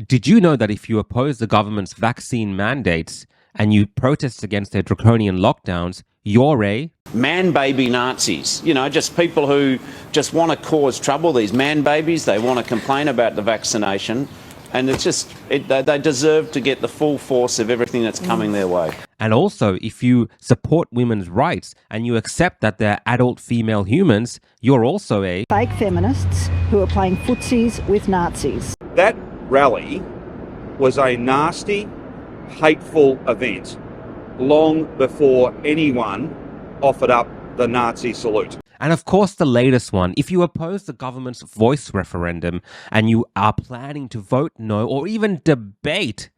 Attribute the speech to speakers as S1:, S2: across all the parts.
S1: Did you know that if you oppose the government's vaccine mandates and you protest against their draconian lockdowns, you're a
S2: Man baby Nazis, just people who just want to cause trouble, these man babies. They want to complain about the vaccination, and they deserve to get the full force of everything that's coming their way.
S1: And also, if you support women's rights and you accept that they're adult female humans, you're also a
S3: fake feminists who are playing footsies with Nazis.
S4: That rally was a nasty, hateful event long before anyone offered up the Nazi salute.
S1: And of course, the latest one, if you oppose the government's voice referendum and you are planning to vote no or even debate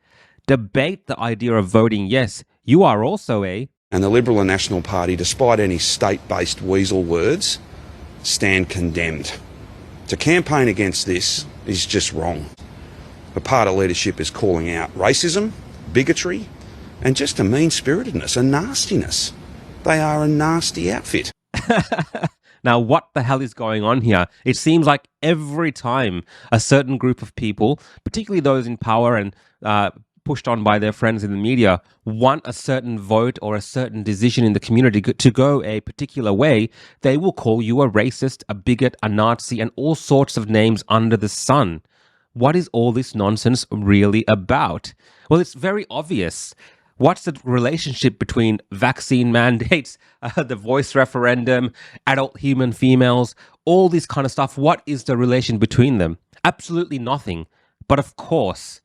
S1: the idea of voting yes, you are also a...
S5: And the Liberal and National Party, despite any state-based weasel words, stand condemned. To campaign against this is just wrong. The party leadership is calling out racism, bigotry, and just a mean-spiritedness, a nastiness. They are a nasty outfit.
S1: Now, what the hell is going on here? It seems like every time a certain group of people, particularly those in power and pushed on by their friends in the media, want a certain vote or a certain decision in the community to go a particular way, they will call you a racist, a bigot, a Nazi, and all sorts of names under the sun. What is all this nonsense really about? Well, it's very obvious. What's the relationship between vaccine mandates, the voice referendum, adult human females, all this kind of stuff? What is the relation between them? Absolutely nothing. But of course,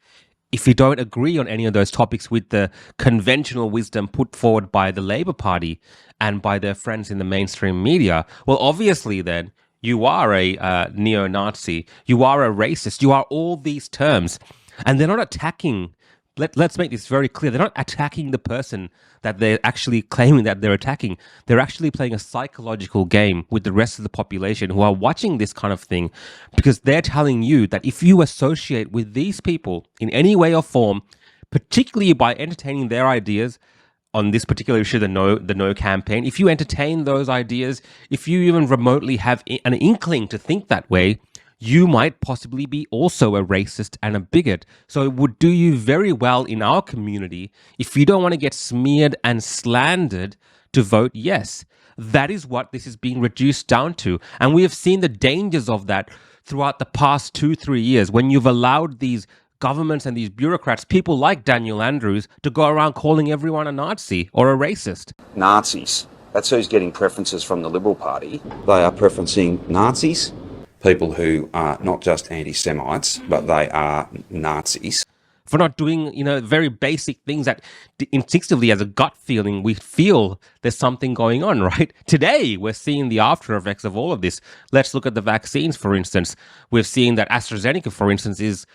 S1: if you don't agree on any of those topics with the conventional wisdom put forward by the Labour Party and by their friends in the mainstream media, well, obviously then, you are a neo-Nazi, you are a racist, you are all these terms. And they're not attacking... Let's make this very clear. They're not attacking the person that they're actually claiming that they're attacking. They're actually playing a psychological game with the rest of the population who are watching this kind of thing, because they're telling you that if you associate with these people in any way or form, particularly by entertaining their ideas on this particular issue, the no campaign, if you entertain those ideas, if you even remotely have an inkling to think that way, you might possibly be also a racist and a bigot. So it would do you very well in our community if you don't want to get smeared and slandered to vote yes. That is what this is being reduced down to. And we have seen the dangers of that throughout the past 2-3 years when you've allowed these governments and these bureaucrats, people like Daniel Andrews, to go around calling everyone a Nazi or a racist.
S4: Nazis. That's who's getting preferences from the Liberal Party. They are preferencing Nazis. People who are not just anti-Semites, but they are Nazis.
S1: For not doing, very basic things that instinctively, as a gut feeling, we feel there's something going on, right? Today, we're seeing the after effects of all of this. Let's look at the vaccines, for instance. We're seeing that AstraZeneca, for instance, is,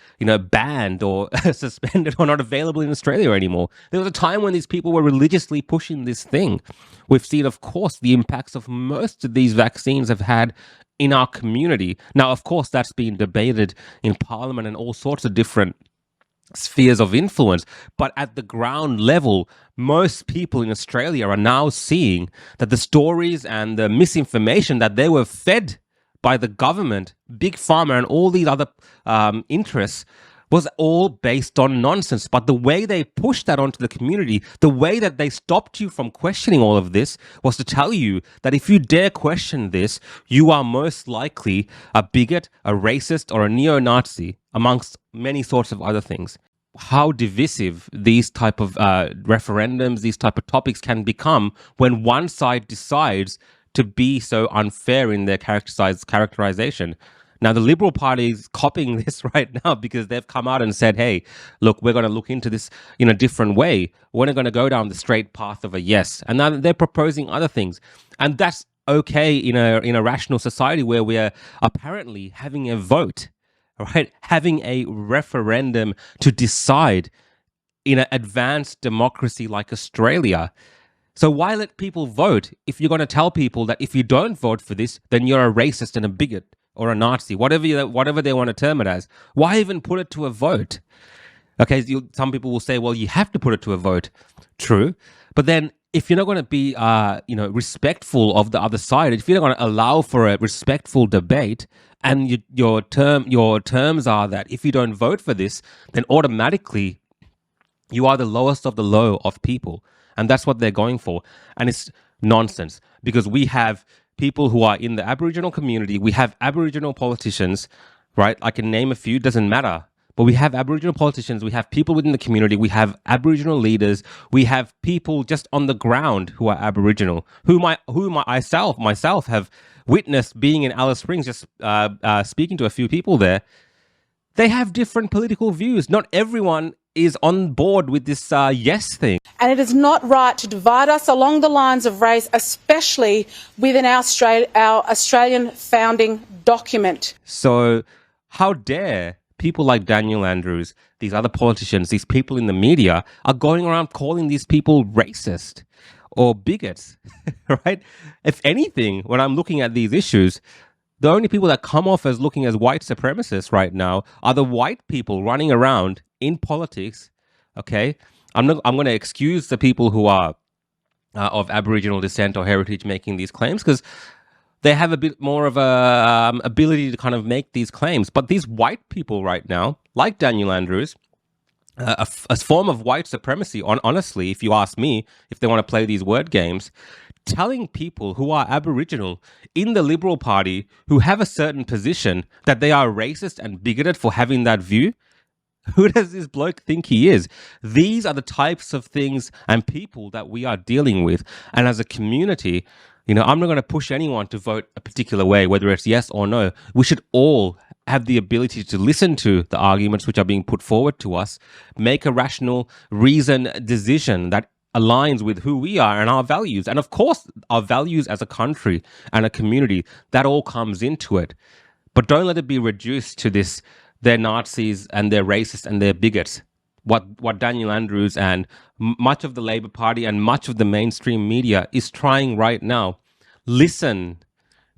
S1: banned or suspended or not available in Australia anymore. There was a time when these people were religiously pushing this thing. We've seen, of course, the impacts of most of these vaccines have had in our community. Now, of course, that's been debated in Parliament and all sorts of different spheres of influence. But at the ground level, most people in Australia are now seeing that the stories and the misinformation that they were fed by the government, Big Pharma, and all these other interests was all based on nonsense. But the way they pushed that onto the community, the way that they stopped you from questioning all of this, was to tell you that if you dare question this, you are most likely a bigot, a racist, or a neo-Nazi, amongst many sorts of other things. How divisive these type of referendums, these type of topics can become when one side decides to be so unfair in their characterization. Now, the Liberal Party is copying this right now because they've come out and said, hey, look, we're going to look into this in a different way. We're not going to go down the straight path of a yes. And now they're proposing other things. And that's okay in a rational society where we are apparently having a vote, right? Having a referendum to decide in an advanced democracy like Australia. So why let people vote if you're going to tell people that if you don't vote for this, then you're a racist and a bigot? Or a Nazi, whatever they want to term it as. Why even put it to a vote? Okay, some people will say, well, you have to put it to a vote. True. But then if you're not going to be, respectful of the other side, if you're not going to allow for a respectful debate And your terms are that if you don't vote for this, then automatically you are the lowest of the low of people. And that's what they're going for. And it's nonsense, because we have people who are in the Aboriginal community. We have Aboriginal politicians, right? I can name a few, doesn't matter. But we have Aboriginal politicians, we have people within the community, we have Aboriginal leaders, we have people just on the ground who are Aboriginal, who myself have witnessed being in Alice Springs, just speaking to a few people there. They have different political views. Not everyone is on board with this yes thing.
S6: And it is not right to divide us along the lines of race, especially within our Australian founding document.
S1: So how dare people like Daniel Andrews, these other politicians, these people in the media are going around calling these people racist or bigots, right? If anything, when I'm looking at these issues, the only people that come off as looking as white supremacists right now are the white people running around in politics, okay? I'm going to excuse the people who are of Aboriginal descent or heritage making these claims, because they have a bit more of a ability to kind of make these claims. But these white people right now, like Daniel Andrews, a form of white supremacy, honestly, if you ask me, if they want to play these word games, telling people who are Aboriginal in the Liberal Party who have a certain position that they are racist and bigoted for having that view. Who does this bloke think he is? These are the types of things and people that we are dealing with. And as a community, you know, I'm not going to push anyone to vote a particular way, whether it's yes or no. We should all have the ability to listen to the arguments which are being put forward to us, make a rational, reasoned decision that aligns with who we are and our values. And of course, our values as a country and a community, that all comes into it. But don't let it be reduced to this, they're Nazis and they're racist and they're bigots. What Daniel Andrews and much of the Labor Party and much of the mainstream media is trying right now. Listen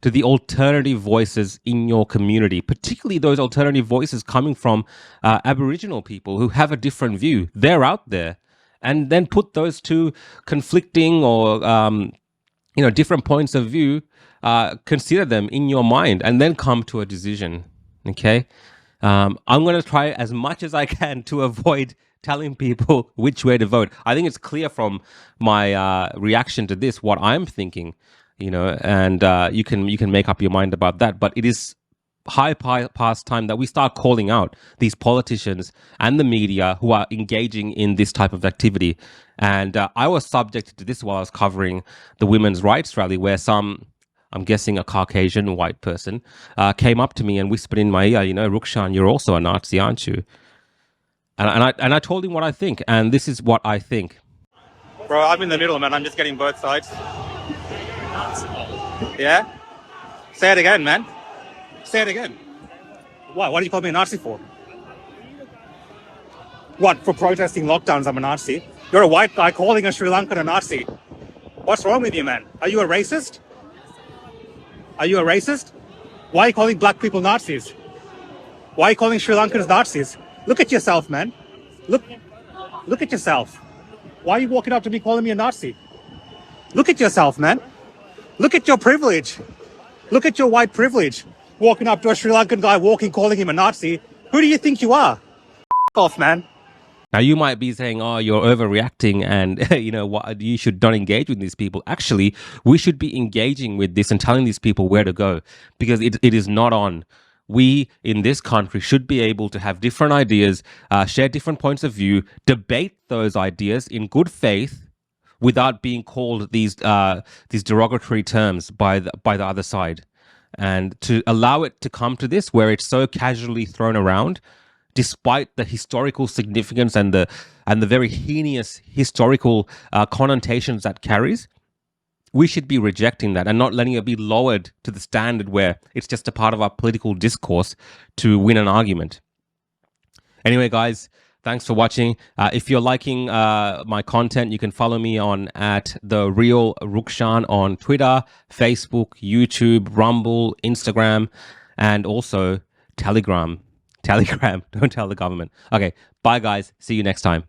S1: to the alternative voices in your community, particularly those alternative voices coming from Aboriginal people who have a different view. They're out there. And then put those two conflicting or different points of view, consider them in your mind, and then come to a decision. Okay, I'm going to try as much as I can to avoid telling people which way to vote. I think it's clear from my reaction to this what I'm thinking, and you can make up your mind about that. But it is high past time that we start calling out these politicians and the media who are engaging in this type of activity. And I was subjected to this while I was covering the women's rights rally, where I'm guessing a Caucasian white person, came up to me and whispered in my ear, Rukshan, you're also a Nazi, aren't you? And I told him what I think, and this is what I think.
S7: Bro, I'm in the middle, man. I'm just getting both sides. Yeah? Say it again, man. Say it again. Why? What do you call me a Nazi for? What? For protesting lockdowns, I'm a Nazi? You're a white guy calling a Sri Lankan a Nazi. What's wrong with you, man? Are you a racist? Are you a racist? Why are you calling black people Nazis? Why are you calling Sri Lankans Nazis? Look at yourself, man. Look at yourself. Why are you walking up to me calling me a Nazi? Look at yourself, man. Look at your privilege. Look at your white privilege. Walking up to a Sri Lankan guy, calling him a Nazi. Who do you think you are? Off, man.
S1: Now, you might be saying, oh, you're overreacting and, you should not engage with these people. Actually, we should be engaging with this and telling these people where to go, because it is not on. We in this country should be able to have different ideas, share different points of view, debate those ideas in good faith without being called these derogatory terms by the other side. And to allow it to come to this, where it's so casually thrown around, despite the historical significance and the very heinous historical connotations that carries, we should be rejecting that and not letting it be lowered to the standard where it's just a part of our political discourse to win an argument. Anyway, guys, thanks for watching. If you're liking my content, you can follow me on @TheRealRukshan on Twitter, Facebook, YouTube, Rumble, Instagram, and also Telegram. Don't tell the government. Okay, bye guys. See you next time.